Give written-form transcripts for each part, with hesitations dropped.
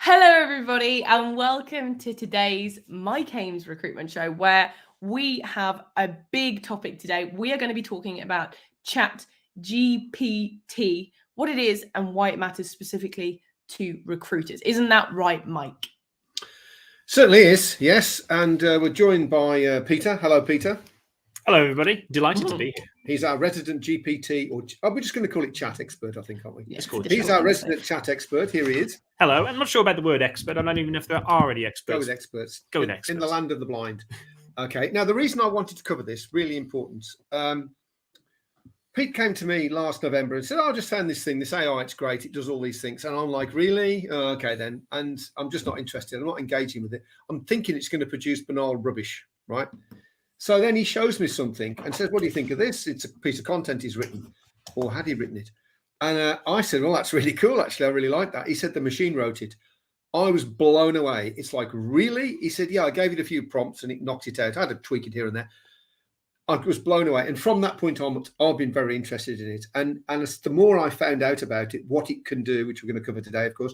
Hello, everybody, and welcome to today's Mike Ames Recruitment Show, where we have a big topic today. We are going to be talking about Chat GPT, what it is, and why it matters specifically to recruiters. Isn't that right, Mike? Certainly is, yes. And we're joined by Peter. Hello, Peter. Hello, everybody. Delighted to be here. He's our resident GPT, or we're just going to call it chat expert, I think, aren't we? Yes, He's our resident chat expert. Here he is. Hello. I'm not sure about the word expert. I don't even know if there are any experts. Go with experts. Go with experts. In the land of the blind. Okay. Now, the reason I wanted to cover this, really important. Pete came to me last November and said, I just found this thing, this AI, it's great. It does all these things. And I'm like, really? Oh, okay, then. And I'm just not interested. I'm not engaging with it. I'm thinking it's going to produce banal rubbish, right? So then he shows me something and says, what do you think of this? It's a piece of content he's written, or had he written it? And I said, well, that's really cool, actually. I really like that. He said the machine wrote it. I was blown away. It's like, really? He said, yeah, I gave it a few prompts and it knocked it out. I had to tweak it here and there. I was blown away. And from that point on, I've been very interested in it. And as the more I found out about it, what it can do, which we're going to cover today, of course,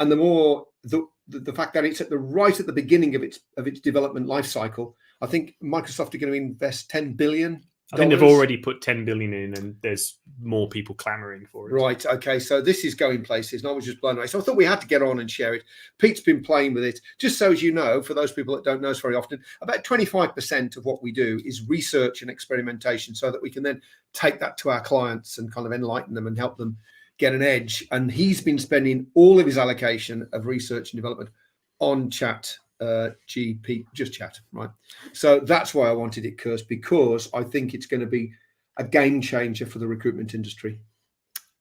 and the more the fact that it's right at the beginning of its development life cycle, I think Microsoft are going to invest $10 billion. I think they've already put 10 billion in, and there's more people clamoring for it. Right. Okay. So this is going places, and I was just blown away. So I thought we had to get on and share it. Pete's been playing with it. Just so as you know, for those people that don't know us very often, about 25% of what we do is research and experimentation, so that we can then take that to our clients and kind of enlighten them and help them get an edge. And he's been spending all of his allocation of research and development on Chat GP, just chat, right? So that's why I wanted it, Kirst, because I think it's going to be a game changer for the recruitment industry.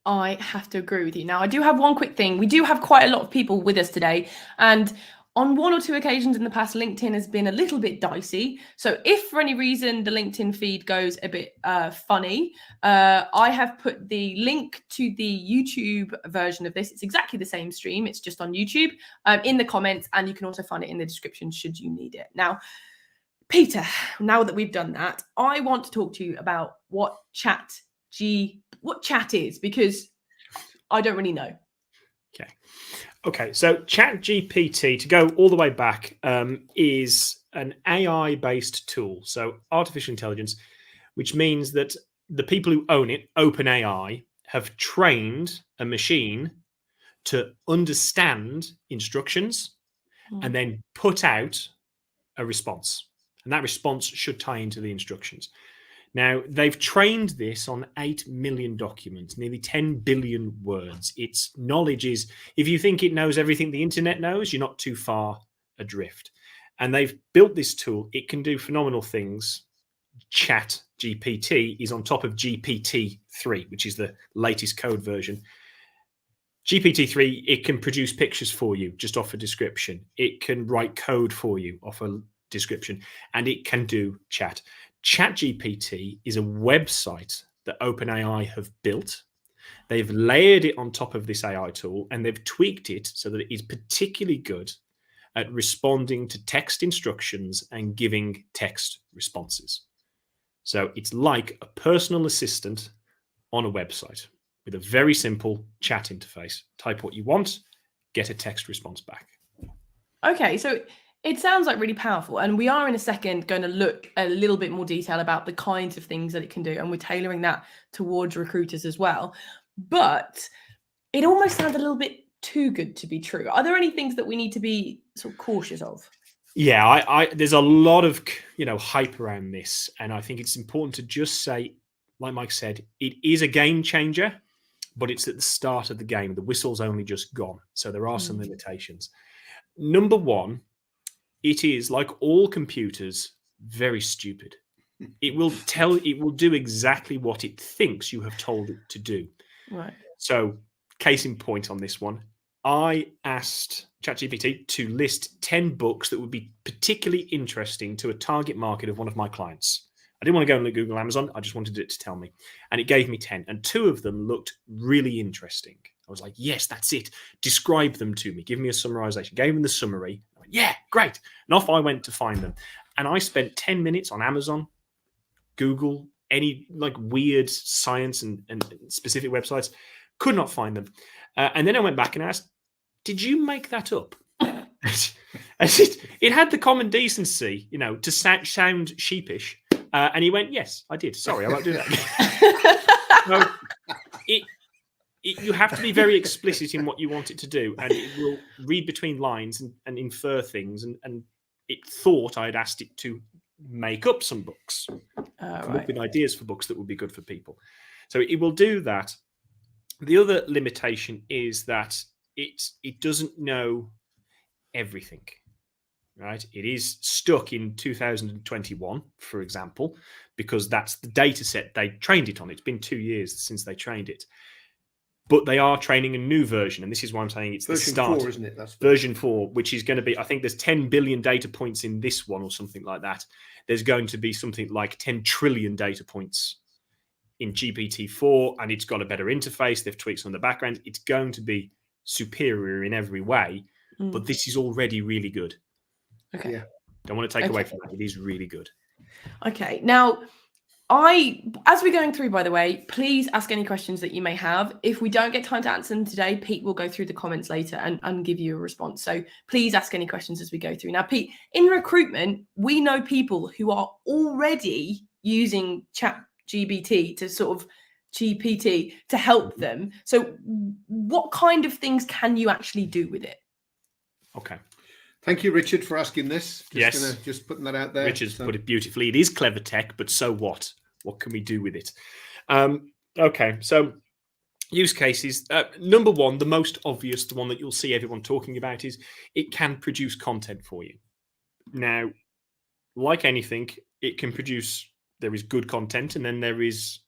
I have to agree with you. Now, I do have one quick thing. We do have quite a lot of people with us today, and on one or two occasions in the past, LinkedIn has been a little bit dicey. So if for any reason the LinkedIn feed goes a bit funny, I have put the link to the YouTube version of this. It's exactly the same stream. It's just on YouTube in the comments, and you can also find it in the description should you need it. Now, Peter, now that we've done that, I want to talk to you about what chat is, because I don't really know. Okay, so Chat GPT, to go all the way back, is an AI-based tool, so artificial intelligence, which means that the people who own it, OpenAI, have trained a machine to understand instructions and then put out a response. And that response should tie into the instructions. Now, they've trained this on 8 million documents, nearly 10 billion words. Its knowledge is, if you think it knows everything the internet knows, you're not too far adrift. And they've built this tool. It can do phenomenal things. Chat GPT is on top of GPT-3, which is the latest code version. GPT-3, it can produce pictures for you just off a description. It can write code for you off a description, and it can do chat. Chat GPT is a website that OpenAI have built. They've layered it on top of this AI tool, and they've tweaked it so that it is particularly good at responding to text instructions and giving text responses. So it's like a personal assistant on a website with a very simple chat interface. Type what you want, get a text response back. Okay, so it sounds like really powerful, and we are in a second going to look a little bit more detail about the kinds of things that it can do, and we're tailoring that towards recruiters as well. But it almost sounds a little bit too good to be true. Are there any things that we need to be sort of cautious of? Yeah, there's a lot of hype around this, and I think it's important to just say, like Mike said, it is a game changer, but it's at the start of the game. The whistle's only just gone, so there are some limitations. Number one, it is, like all computers, very stupid. It will do exactly what it thinks you have told it to do. Right. So, case in point on this one, I asked ChatGPT to list 10 books that would be particularly interesting to a target market of one of my clients. I didn't want to go and Google Amazon. I just wanted it to tell me. And it gave me 10. And 2 of them looked really interesting. I was like, yes, that's it. Describe them to me. Give me a summarization. Gave him the summary. I went, yeah, great. And off I went to find them. And I spent 10 minutes on Amazon, Google, any like weird science and specific websites. Could not find them. And then I went back and asked, did you make that up? It had the common decency, to sound sheepish. And he went, yes, I did. Sorry, I won't do that. So you have to be very explicit in what you want it to do, and it will read between lines and infer things. And it thought I'd asked it to make up some books, come up with ideas for books that would be good for people. So it will do that. The other limitation is that it doesn't know everything, right? It is stuck in 2021, for example, because that's the data set they trained it on. It's been 2 years since they trained it. But they are training a new version, and this is why I'm saying it's version the start. 4, isn't it? That's version 4, which is going to be, I think there's 10 billion data points in this one or something like that. There's going to be something like 10 trillion data points in GPT-4, and it's got a better interface. They've tweaked on the background. It's going to be superior in every way, but this is already really good. Okay. Yeah. Don't want to take away from that. It is really good. Okay. Now, as we're going through, by the way, please ask any questions that you may have. If we don't get time to answer them today, Pete will go through the comments later and give you a response. So please ask any questions as we go through. Now, Pete, in recruitment, we know people who are already using Chat GPT to help them. So what kind of things can you actually do with it? Okay. Thank you, Richard, for asking this. Yes. Just putting that out there. Richard's put it beautifully. It is clever tech, but so what? What can we do with it? Okay, so use cases. Number one, the most obvious, the one that you'll see everyone talking about, is it can produce content for you. Now, like anything, it can produce, there is good content, and then there is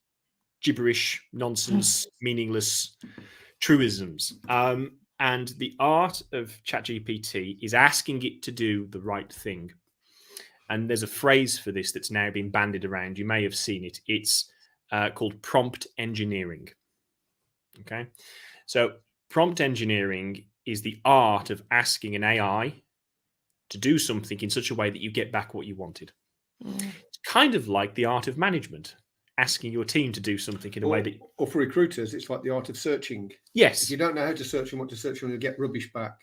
gibberish, nonsense, meaningless truisms. And the art of ChatGPT is asking it to do the right thing. And there's a phrase for this that's now been bandied around. You may have seen it. It's called prompt engineering. Okay. So prompt engineering is the art of asking an AI to do something in such a way that you get back what you wanted. It's kind of like the art of management, asking your team to do something in a way that... Or for recruiters, it's like the art of searching. Yes. If you don't know how to search and what to search on, you'll get rubbish back.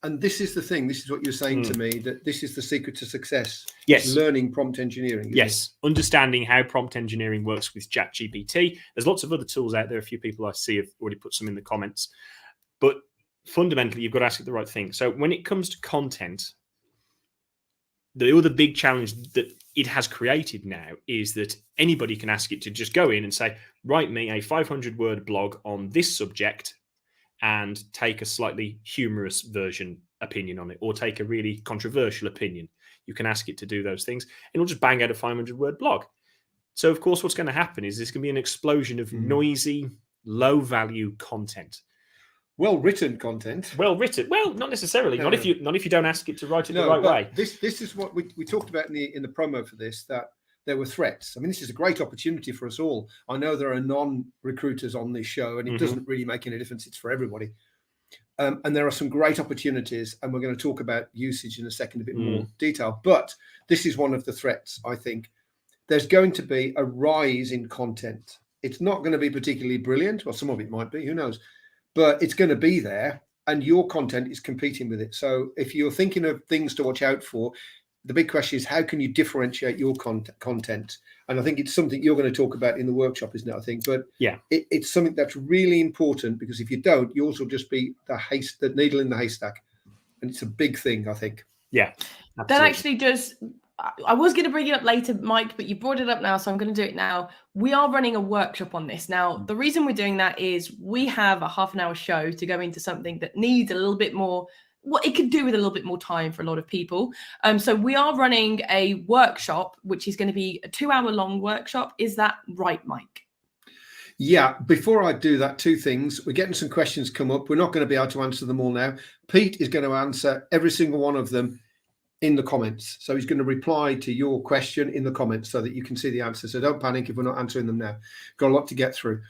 And this is the thing. This is what you're saying to me, that this is the secret to success. Yes. Learning prompt engineering. Yes. Understanding how prompt engineering works with Chat GPT. There's lots of other tools out there. A few people I see have already put some in the comments. But fundamentally, you've got to ask it the right thing. So when it comes to content, the other big challenge that it has created now is that anybody can ask it to just go in and say, write me a 500-word blog on this subject and take a slightly humorous opinion on it, or take a really controversial opinion. You can ask it to do those things, and it'll just bang out a 500-word blog. So, of course, what's going to happen is there's going to be an explosion of noisy, low-value content. Well-written content. Well-written. Well, not necessarily. No. Not if you don't ask it to write it the right way. This is what we talked about in the promo for this, that there were threats. I mean, this is a great opportunity for us all. I know there are non-recruiters on this show, and it doesn't really make any difference. It's for everybody. And there are some great opportunities, and we're going to talk about usage in a second, a bit more detail. But this is one of the threats, I think. There's going to be a rise in content. It's not going to be particularly brilliant. Well, some of it might be, who knows? But it's going to be there, and your content is competing with it. So if you're thinking of things to watch out for, the big question is, how can you differentiate your content? And I think it's something you're going to talk about in the workshop, isn't it? I think, but yeah, it's something that's really important, because if you don't, yours will just be the needle in the haystack, and it's a big thing, I think. Yeah, absolutely. That actually does. I was going to bring it up later, Mike, but you brought it up now, so I'm going to do it now. We are running a workshop on this. Now, the reason we're doing that is we have a half-an-hour show to go into something that needs a little bit more, what it could do with a little bit more time for a lot of people. So we are running a workshop, which is going to be a 2-hour-long workshop. Is that right, Mike? Yeah, before I do that, two things. We're getting some questions come up. We're not going to be able to answer them all now. Pete is going to answer every single one of them in the comments. So he's going to reply to your question in the comments so that you can see the answer. So don't panic if we're not answering them now. Got a lot to get through.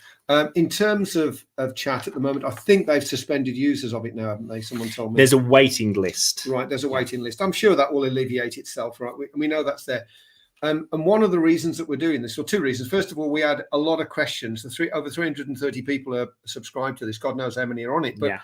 In terms of chat at the moment, I think they've suspended users of it now, haven't they? Someone told me. There's a waiting list. Right, there's a waiting list. I'm sure that will alleviate itself, right? We know that's there. And one of the reasons that we're doing this, or two reasons. First of all, we had a lot of questions. Over 330 people are subscribed to this. God knows how many are on it. But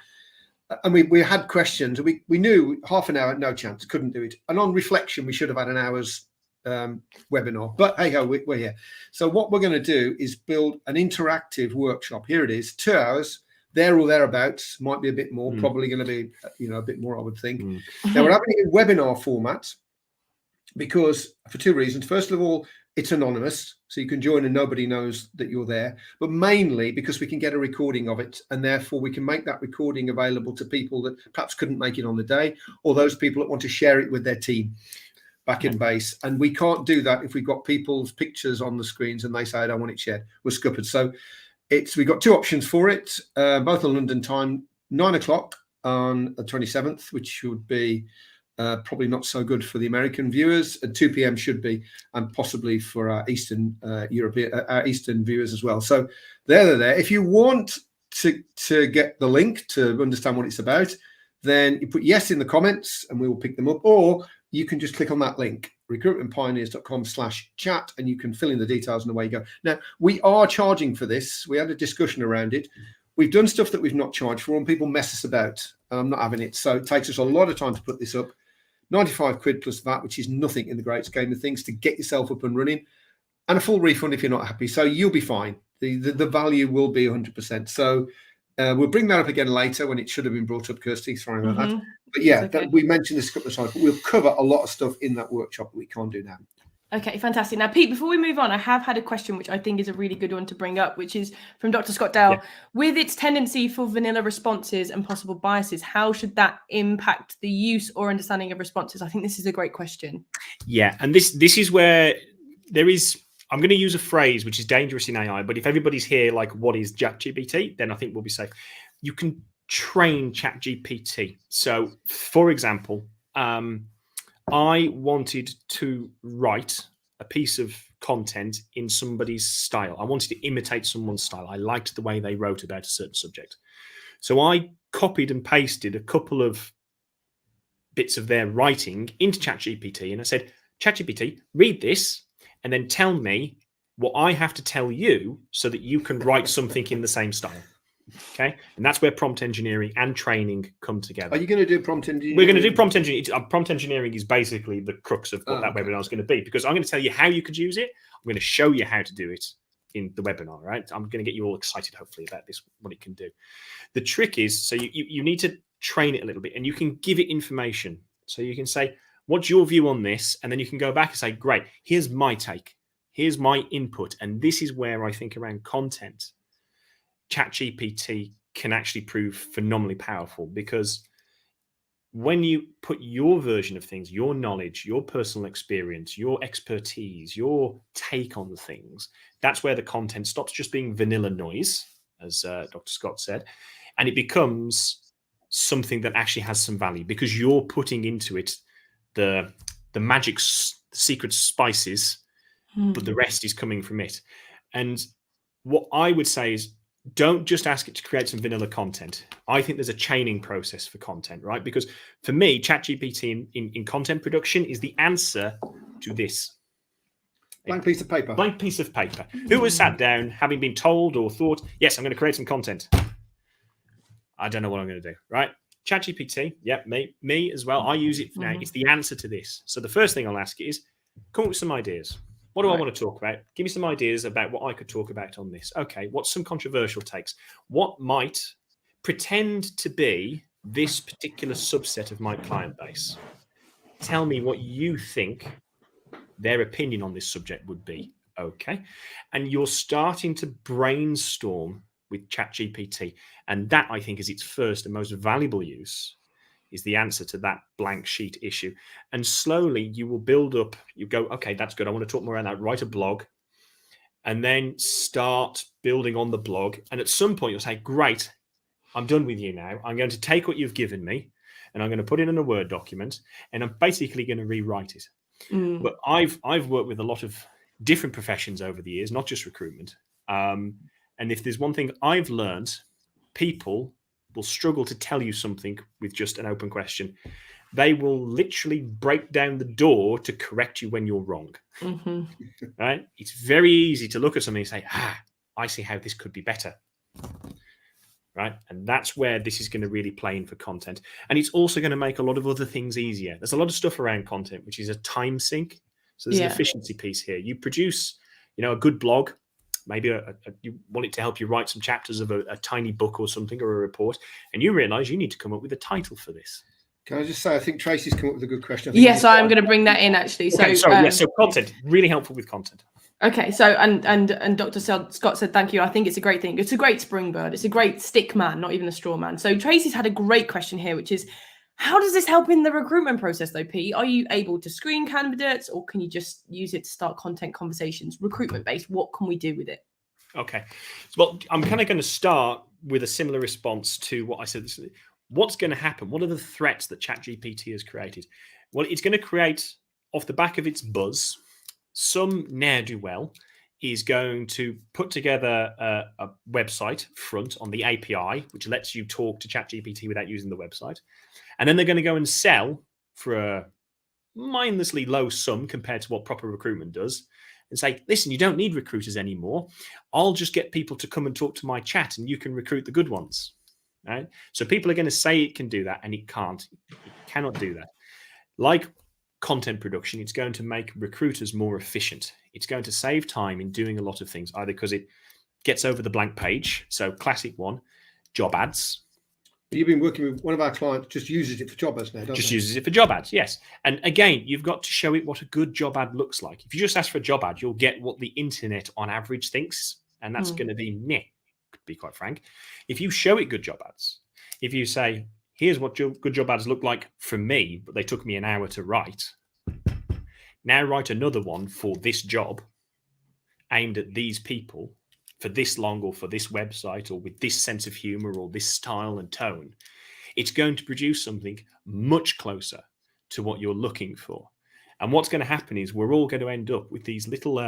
and we had questions. We knew half an hour, no chance, couldn't do it. And on reflection, we should have had an hour's webinar. But hey ho, we're here. So what we're going to do is build an interactive workshop. Here it is, 2 hours. There or thereabouts, might be a bit more. Probably going to be a bit more, I would think. Now we're having it in webinar format because for two reasons. First of all, it's anonymous, so you can join and nobody knows that you're there, but mainly because we can get a recording of it, and therefore we can make that recording available to people that perhaps couldn't make it on the day, or those people that want to share it with their team back in base. And we can't do that if we've got people's pictures on the screens and they say, I don't want it shared. We're scuppered. So we've got two options for it, both on London time, 9 o'clock on the 27th, which should be probably not so good for the American viewers, and 2 p.m. should be, and possibly for our Eastern Eastern viewers as well. So they're there. If you want to get the link to understand what it's about, then you put yes in the comments and we will pick them up, or you can just click on that link, recruitmentpioneers.com/chat, and you can fill in the details and away you go. Now, we are charging for this. We had a discussion around it. We've done stuff that we've not charged for, and people mess us about. I'm not having it. So it takes us a lot of time to put this up. 95 quid plus that, which is nothing in the great scheme of things, to get yourself up and running, and a full refund if you're not happy. So you'll be fine. The value will be 100%. So we'll bring that up again later when it should have been brought up, Kirsty. Sorry about that. But yeah, okay. we mentioned this a couple of times, but we'll cover a lot of stuff in that workshop that we can't do now. Okay, fantastic. Now, Pete, before we move on, I have had a question which I think is a really good one to bring up, which is from Dr. Scott Dale. Yeah. With its tendency for vanilla responses and possible biases, how should that impact the use or understanding of responses? I think this is a great question. Yeah, and this is where there is, I'm going to use a phrase which is dangerous in AI, but if everybody's here like, what is Chat GPT, then I think we'll be safe. You can train Chat GPT. So, for example, I wanted to write a piece of content in somebody's style. I wanted to imitate someone's style. I liked the way they wrote about a certain subject. So I copied and pasted a couple of bits of their writing into ChatGPT, and I said, ChatGPT, read this and then tell me what I have to tell you so that you can write something in the same style. Okay, and that's where prompt engineering and training come together. Are you going to do prompt engineering? We're going to do prompt engineering. Prompt engineering is basically the crux of what that webinar is going to be, because I'm going to tell you how you could use it. I'm going to show you how to do it in the webinar, right? I'm going to get you all excited, hopefully, about this, what it can do. The trick is, so you need to train it a little bit, and you can give it information. So you can say, what's your view on this? And then you can go back and say, great, here's my take. Here's my input. And this is where I think around content, ChatGPT can actually prove phenomenally powerful, because when you put your version of things, your knowledge, your personal experience, your expertise, your take on things, that's where the content stops just being vanilla noise, as Dr. Scott said, and it becomes something that actually has some value, because you're putting into it the magic secret spices, but the rest is coming from it. And what I would say is, don't just ask it to create some vanilla content. I think there's a chaining process for content, right? Because for me, ChatGPT in content production is the answer to this. Blank piece of paper. Blank piece of paper. Who has sat down, having been told or thought, yes, I'm going to create some content. I don't know what I'm going to do, right? ChatGPT, yeah, me as well. I use it now. It's the answer to this. So the first thing I'll ask it is, come up with some ideas. What do I want to talk about? Give me some ideas about what I could talk about on this. Okay, what's some controversial takes? What might pretend to be this particular subset of my client base? Tell me what you think their opinion on this subject would be. Okay, and you're starting to brainstorm with ChatGPT, and that, I think, is its first and most valuable use, is the answer to that blank sheet issue. And slowly you will build up, you go, okay, that's good. I want to talk more around that. Write a blog, and then start building on the blog. And at some point you'll say, great, I'm done with you now. I'm going to take what you've given me and I'm going to put it in a Word document, and I'm basically going to rewrite it. But I've worked with a lot of different professions over the years, not just recruitment. And if there's one thing I've learned, people will struggle to tell you something with just an open question. They will literally break down the door to correct you when you're wrong. Right? It's very easy to look at something and say, I see how this could be better. right? And that's where this is going to really play in for content. And it's also going to make a lot of other things easier. There's a lot of stuff around content, which is a time sink. So there's an efficiency piece here. You produce, a good blog, maybe you want it to help you write some chapters of a tiny book or something, or a report, and you realize you need to come up with a title for this. Can I just say, I think Tracy's come up with a good question. Yes, I'm going to bring that in actually. Okay, so, so content, really helpful with content. Okay, so and Dr. Scott said thank you. I think it's a great thing. It's a great springboard. It's a great stick man, not even a straw man. So Tracy's had a great question here, which is, how does this help in the recruitment process though, Pete? Are you able to screen candidates, or can you just use it to start content conversations, recruitment based? What can we do with it? Okay, well, I'm kind of going to start with a similar response to what I said. What's going to happen? What are the threats that Chat GPT has created? Well, it's going to create, off the back of its buzz, some ne'er-do-well is going to put together a website front on the API, which lets you talk to ChatGPT without using the website. And then they're going to go and sell for a mindlessly low sum compared to what proper recruitment does, and say, listen, you don't need recruiters anymore. I'll just get people to come and talk to my chat and you can recruit the good ones. Right? So people are going to say it can do that, and it can't. It cannot do that. Like content production, it's going to make recruiters more efficient. It's going to save time in doing a lot of things, either because it gets over the blank page. So classic one, job ads. You've been working with one of our clients, just uses it for job ads now, doesn't Just it? uses it for job ads, yes. And again, you've got to show it what a good job ad looks like. If you just ask for a job ad, you'll get what the internet on average thinks, and that's going to be meh, to be quite frank. If you show it good job ads, if you say, here's what good job ads look like for me, but they took me an hour to write. Now write another one for this job, aimed at these people, for this long, or for this website, or with this sense of humor, or this style and tone. It's going to produce something much closer to what you're looking for. And what's going to happen is we're all going to end up with these little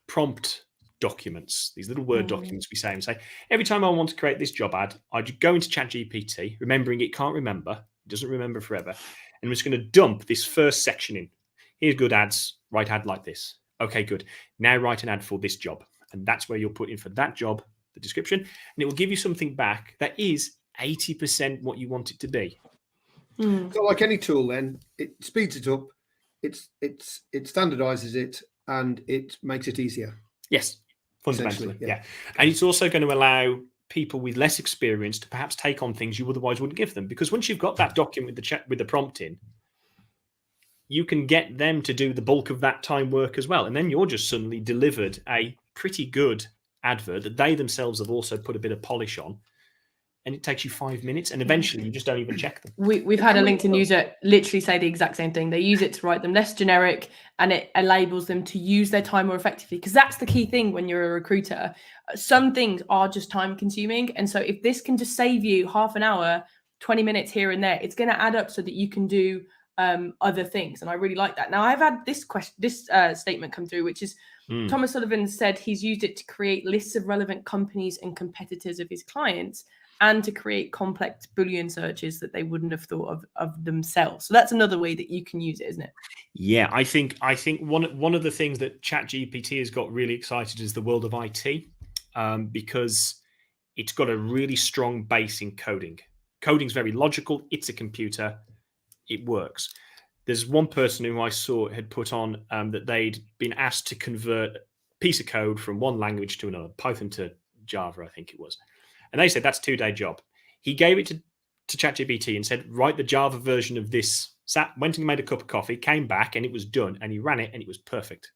prompt documents, these little Word documents we say, and say, every time I want to create this job ad, I just go into Chat GPT, remembering it can't remember, it doesn't remember forever, and I'm just going to dump this first section in. Here's good ads, write ad like this. Okay, good. Now write an ad for this job. And that's where you'll put in for that job, the description, and it will give you something back that is 80% what you want it to be. So like any tool, then it speeds it up, it standardizes it, and it makes it easier. Yes, fundamentally, yeah. And it's also going to allow people with less experience to perhaps take on things you otherwise wouldn't give them, because once you've got that document with the prompt in, you can get them to do the bulk of that time work as well, and then you're just suddenly delivered a pretty good advert that they themselves have also put a bit of polish on, and it takes you 5 minutes, and eventually you just don't even check them. We've had a LinkedIn user literally say the exact same thing. They use it to write them less generic, and it enables them to use their time more effectively, because that's the key thing when you're a recruiter. Some things are just time consuming, and so if this can just save you half an hour, 20 minutes here and there, it's going to add up so that you can do other things. And I really like that. Now I've had this statement come through, which is Thomas Sullivan said he's used it to create lists of relevant companies and competitors of his clients, and to create complex Boolean searches that they wouldn't have thought of themselves. So that's another way that you can use it, isn't it? Yeah, I think one of the things that Chat GPT has got really excited is the world of IT, because it's got a really strong base in coding. Coding's very logical. It's a computer. It works. There's one person who I saw had put on that they'd been asked to convert a piece of code from one language to another, Python to Java, I think it was. And they said, that's a 2-day job. He gave it to ChatGPT and said, write the Java version of this. Went and made a cup of coffee, came back, and it was done. And he ran it, and it was perfect.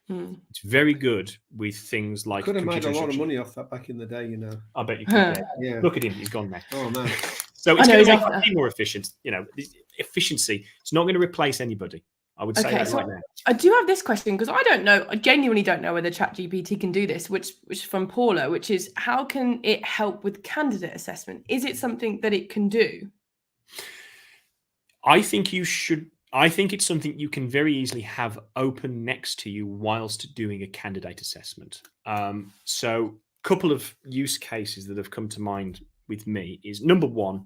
It's very good with things like... Could have made a lot of money off that back in the day, you know. I bet you could. Yeah. Look at him, he's gone now. Oh, man. So it's going to make it more efficient. You know, efficiency. It's not going to replace anybody. I would say that right now. I do have this question, because I don't know. I genuinely don't know whether ChatGPT can do this, which is from Paula, which is, how can it help with candidate assessment? Is it something that it can do? I think you should. I think it's something you can very easily have open next to you whilst doing a candidate assessment. So a couple of use cases that have come to mind with me is, number one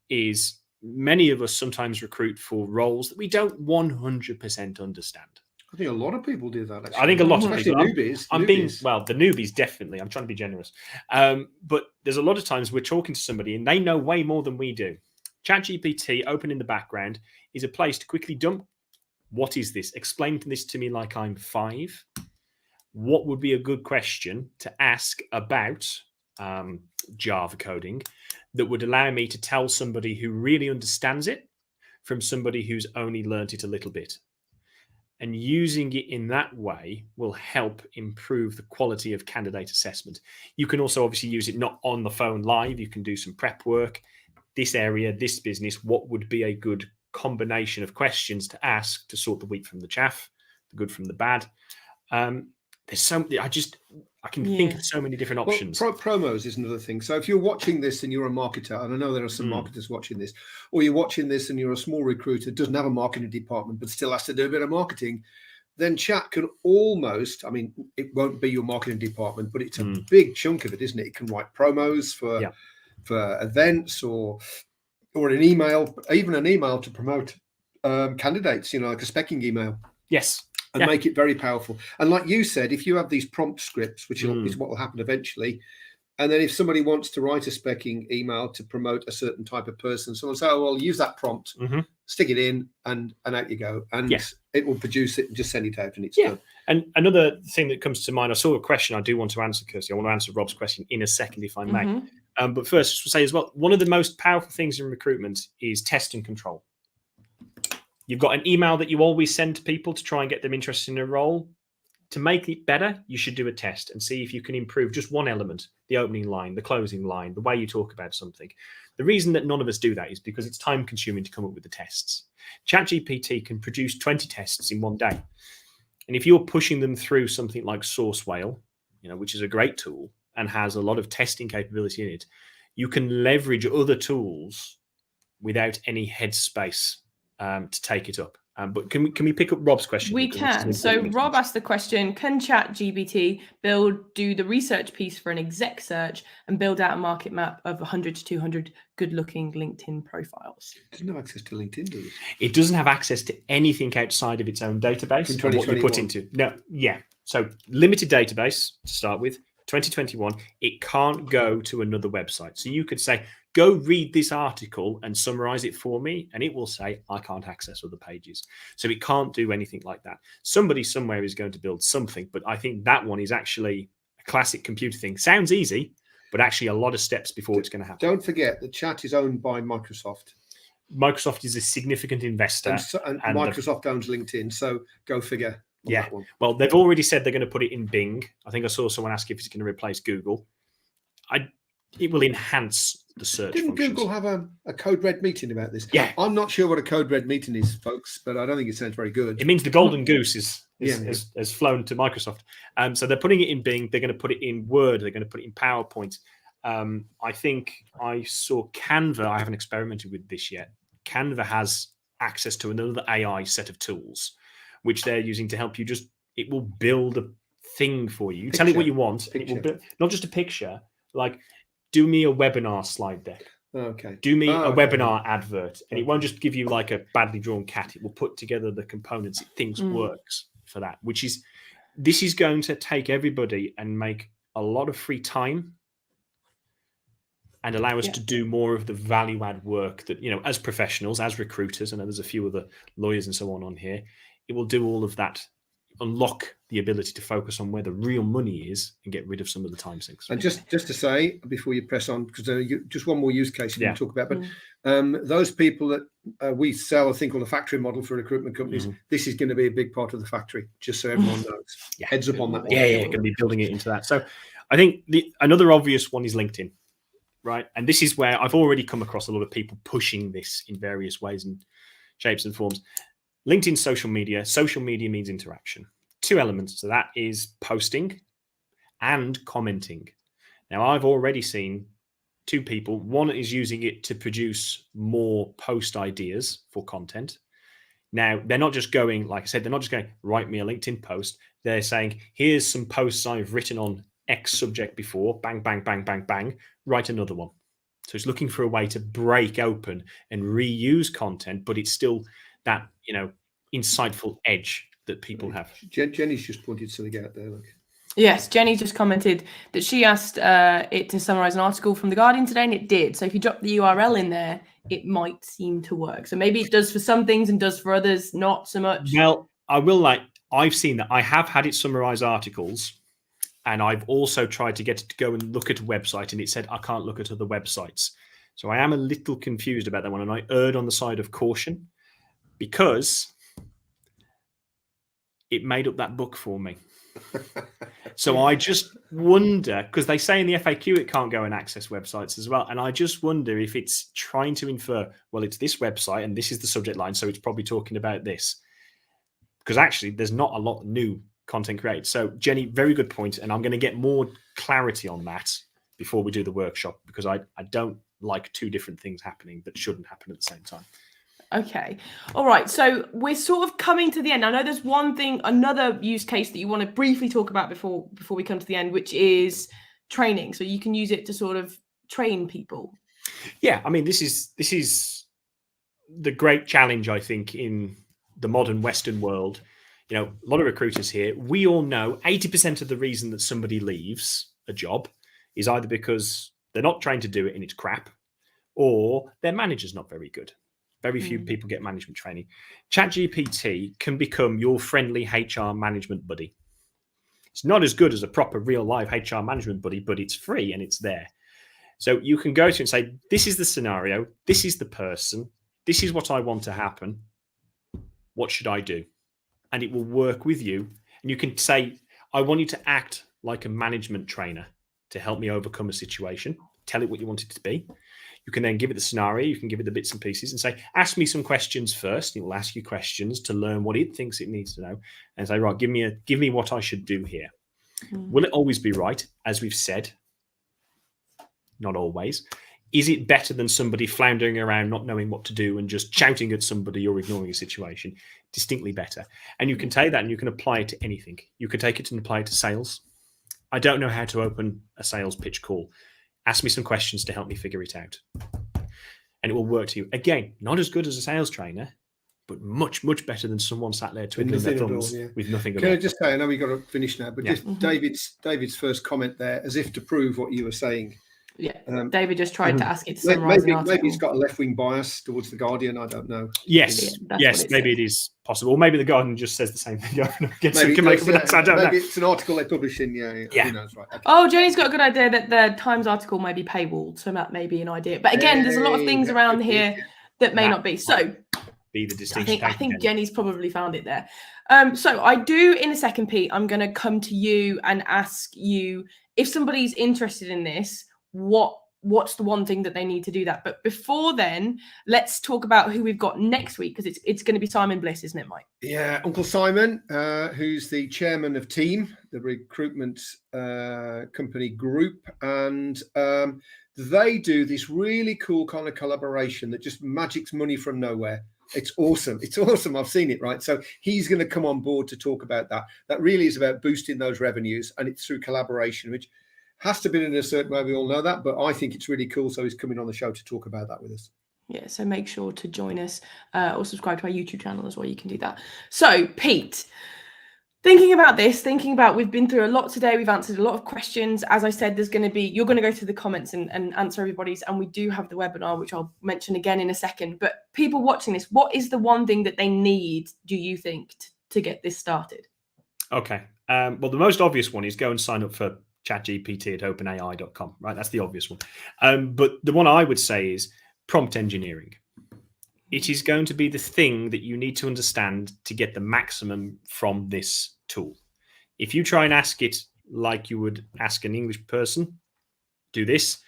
is, many of us sometimes recruit for roles that we don't 100% understand. I think a lot of people do that. Actually. I think a lot of especially people. newbies. The newbies definitely. I'm trying to be generous, but there's a lot of times we're talking to somebody and they know way more than we do. Chat GPT, open in the background, is a place to quickly dump. What is this? Explain this to me like I'm 5. What would be a good question to ask about Java coding that would allow me to tell somebody who really understands it from somebody who's only learnt it a little bit? And using it in that way will help improve the quality of candidate assessment. You can also obviously use it not on the phone live. You can do some prep work. This area, this business, what would be a good combination of questions to ask to sort the wheat from the chaff, the good from the bad? There's so I can think of so many different options. Well, promos is another thing. So if you're watching this and you're a marketer, and I know there are some marketers watching this, or you're watching this and you're a small recruiter, doesn't have a marketing department, but still has to do a bit of marketing, then chat can almost, I mean, it won't be your marketing department, but it's a big chunk of it, isn't it? It can write promos for events or an email, even an email to promote candidates, like a specking email. Yes. And make it very powerful. And like you said, if you have these prompt scripts, which is what will happen eventually, and then if somebody wants to write a specking email to promote a certain type of person, someone will say, oh, well, use that prompt, stick it in, and out you go. And it will produce it and just send it out, and it's done. And another thing that comes to mind, I saw a question I do want to answer, Kirsty. I want to answer Rob's question in a second, if I may. But first, just to say as well, one of the most powerful things in recruitment is test and control. You've got an email that you always send to people to try and get them interested in a role. To make it better, you should do a test and see if you can improve just one element, the opening line, the closing line, the way you talk about something. The reason that none of us do that is because it's time consuming to come up with the tests. Chat GPT can produce 20 tests in one day. And if you're pushing them through something like Source Whale, which is a great tool and has a lot of testing capability in it, you can leverage other tools without any headspace to take it up. But can we pick up Rob's question? We can. So Rob asked the question, can Chat GPT do the research piece for an exec search and build out a market map of 100 to 200 good-looking LinkedIn profiles? It doesn't have access to LinkedIn, does it? It doesn't have access to anything outside of its own database and what you put into. No, so limited database to start with. 2021, it can't go to another website. So you could say, go read this article and summarize it for me. And it will say, I can't access other pages. So it can't do anything like that. Somebody somewhere is going to build something. But I think that one is actually a classic computer thing. Sounds easy, but actually a lot of steps before it's going to happen. Don't forget, the chat is owned by Microsoft. Microsoft is a significant investor. And Microsoft owns LinkedIn. So go figure. That one. Well, they've already said they're going to put it in Bing. I think I saw someone ask if it's going to replace Google. It will enhance the search Didn't functions. Google have a code red meeting about this? Yeah. I'm not sure what a code red meeting is, folks, but I don't think it sounds very good. It means the golden goose has flown to Microsoft. So they're putting it in Bing. They're going to put it in Word. They're going to put it in PowerPoint. I think I saw Canva. I haven't experimented with this yet. Canva has access to another AI set of tools, which they're using to help you it will build a thing for you. You tell it what you want. And it will build, not just a picture, like do me a webinar slide deck. Okay. Do me a webinar advert. And it won't just give you like a badly drawn cat. It will put together the components it thinks works for that, this is going to take everybody and make a lot of free time and allow us to do more of the value add work that, as professionals, as recruiters, and there's a few other lawyers and so on here, it will do all of that, unlock the ability to focus on where the real money is and get rid of some of the time sinks. And just to say, before you press on, because just one more use case we can talk about, but those people that we sell a thing called a factory model for recruitment companies, this is going to be a big part of the factory, just so everyone knows. Heads up on that one. Going to be building it into that. So I think another obvious one is LinkedIn, right? And this is where I've already come across a lot of people pushing this in various ways and shapes and forms. LinkedIn social media means interaction. 2 elements to that is posting and commenting. Now, I've already seen 2 people. One is using it to produce more post ideas for content. Now, they're not just going, like I said, they're not just going, write me a LinkedIn post. They're saying, here's some posts I've written on X subject before, bang, bang, bang, bang, bang, write another one. So it's looking for a way to break open and reuse content, but it's still that, insightful edge that people have. Jenny's just pointed something out there. Look. Yes, Jenny just commented that she asked it to summarize an article from The Guardian today, and it did. So if you drop the URL in there, it might seem to work. So maybe it does for some things and does for others, not so much. Well, I've seen that. I have had it summarize articles, and I've also tried to get it to go and look at a website, and it said I can't look at other websites. So I am a little confused about that one, and I erred on the side of caution because it made up that book for me. So I just wonder, because they say in the FAQ it can't go and access websites as well, and I just wonder if it's trying to infer, well, it's this website and this is the subject line, so it's probably talking about this. Because actually, there's not a lot of new content created. So Jenny, very good point, and I'm going to get more clarity on that before we do the workshop, because I don't like two different things happening that shouldn't happen at the same time. Okay. All right. So we're sort of coming to the end. I know there's one thing, another use case that you want to briefly talk about before we come to the end, which is training. So you can use it to sort of train people. Yeah. I mean, this is the great challenge, I think, in the modern Western world. You know, a lot of recruiters here, we all know 80% of the reason that somebody leaves a job is either because they're not trained to do it and it's crap, or their manager's not very good. Very few people get management training. Chat GPT can become your friendly HR management buddy. It's not as good as a proper real life HR management buddy, but it's free and it's there. So you can go to and say, this is the scenario. This is the person. This is what I want to happen. What should I do? And it will work with you. And you can say, I want you to act like a management trainer to help me overcome a situation. Tell it what you want it to be. You can then give it the scenario. You can give it the bits and pieces and say, ask me some questions first. It will ask you questions to learn what it thinks it needs to know, and say, right, give me what I should do here. Will it always be right? As we've said, not always. Is it better than somebody floundering around, not knowing what to do and just shouting at somebody or ignoring a situation? Distinctly better. And you can take that and you can apply it to anything. You can take it and apply it to sales. I don't know how to open a sales pitch call. Ask me some questions to help me figure it out. And it will work to you. Again, not as good as a sales trainer, but much, much better than someone sat there twiddling their thumbs with nothing. Can I just say, I know we've got to finish now, but just David's first comment there, as if to prove what you were saying. Yeah, David just tried to ask it to summarize an article. Maybe it's got a left-wing bias towards The Guardian. I don't know. Yes, maybe it is possible. Or maybe The Guardian just says the same thing. I don't know. Maybe it's an article they publish in. Yeah. Who knows, right? Okay. Oh, Jenny's got a good idea that the Times article may be paywalled, so that may be an idea. But again, there's a lot of things around here that may not be. So be the distinction. I think Jenny's probably found it there. So I do in a second, Pete. I'm going to come to you and ask you if somebody's interested in this. What's the one thing that they need to do that? But before then, let's talk about who we've got next week, because it's going to be Simon Bliss, isn't it, Mike? Yeah, Uncle Simon, who's the chairman of Team, the recruitment company group, and they do this really cool kind of collaboration that just magics money from nowhere. It's awesome. It's awesome. I've seen it, right? So he's going to come on board to talk about that. That really is about boosting those revenues, and it's through collaboration, which has to be in a certain way. We all know that, but I think it's really cool. So he's coming on the show to talk about that with us. Yeah, so make sure to join us or subscribe to our YouTube channel as well. You can do that. So, Pete, thinking about we've been through a lot today. We've answered a lot of questions. As I said, you're going to go through the comments and answer everybody's. And we do have the webinar, which I'll mention again in a second. But people watching this, what is the one thing that they need, do you think, to get this started? Okay. Well, the most obvious one is go and sign up for Chat GPT at openai.com, right? That's the obvious one. But the one I would say is prompt engineering. It is going to be the thing that you need to understand to get the maximum from this tool. If you try and ask it like you would ask an English person, do this,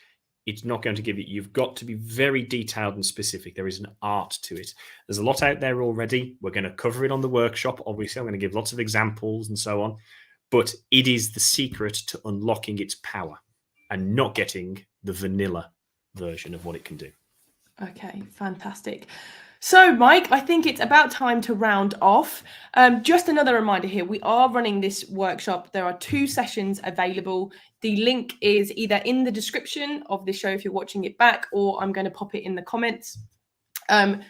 it's not going to give it. You've got to be very detailed and specific. There is an art to it. There's a lot out there already. We're going to cover it on the workshop. Obviously, I'm going to give lots of examples and so on. But it is the secret to unlocking its power and not getting the vanilla version of what it can do. Okay, fantastic. So, Mike, I think it's about time to round off. Just another reminder here, we are running this workshop. There are 2 sessions available. The link is either in the description of this show if you're watching it back, or I'm going to pop it in the comments.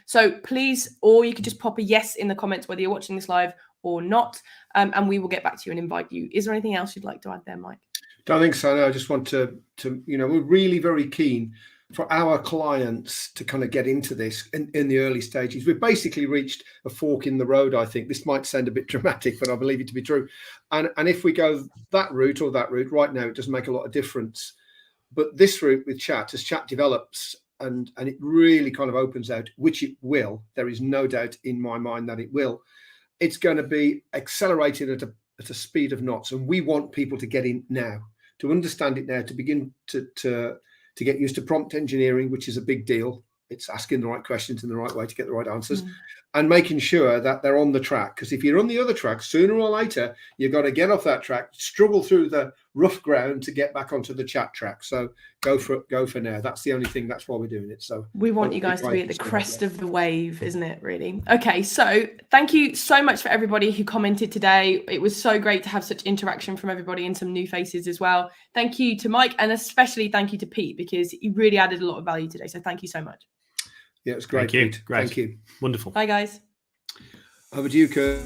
So please, or you could just pop a yes in the comments, whether you're watching this live or not. And we will get back to you and invite you. Is there anything else you'd like to add there, Mike? Don't think so. No, I just want to we're really very keen for our clients to kind of get into this in the early stages. We've basically reached a fork in the road, I think. This might sound a bit dramatic, but I believe it to be true. And if we go that route or that route, right now, it doesn't make a lot of difference. But this route with chat, as chat develops and it really kind of opens out, which it will, there is no doubt in my mind that it will, it's going to be accelerated at a speed of knots. And we want people to get in now, to understand it now, to begin to get used to prompt engineering, which is a big deal. It's asking the right questions in the right way to get the right answers, and making sure that they're on the track. Because if you're on the other track, sooner or later, you've got to get off that track, struggle through the rough ground to get back onto the chat track. So go for now. That's the only thing. That's why we're doing it. So we want you guys to be at the crest of the wave, isn't it, really? Okay, so thank you so much for everybody who commented today. It was so great to have such interaction from everybody and some new faces as well. Thank you to Mike, and especially thank you to Pete, because he really added a lot of value today. So thank you so much. Yeah, it's great. Thank you. Pete. Thank you. Wonderful. Bye, guys. Over to you, Kurt.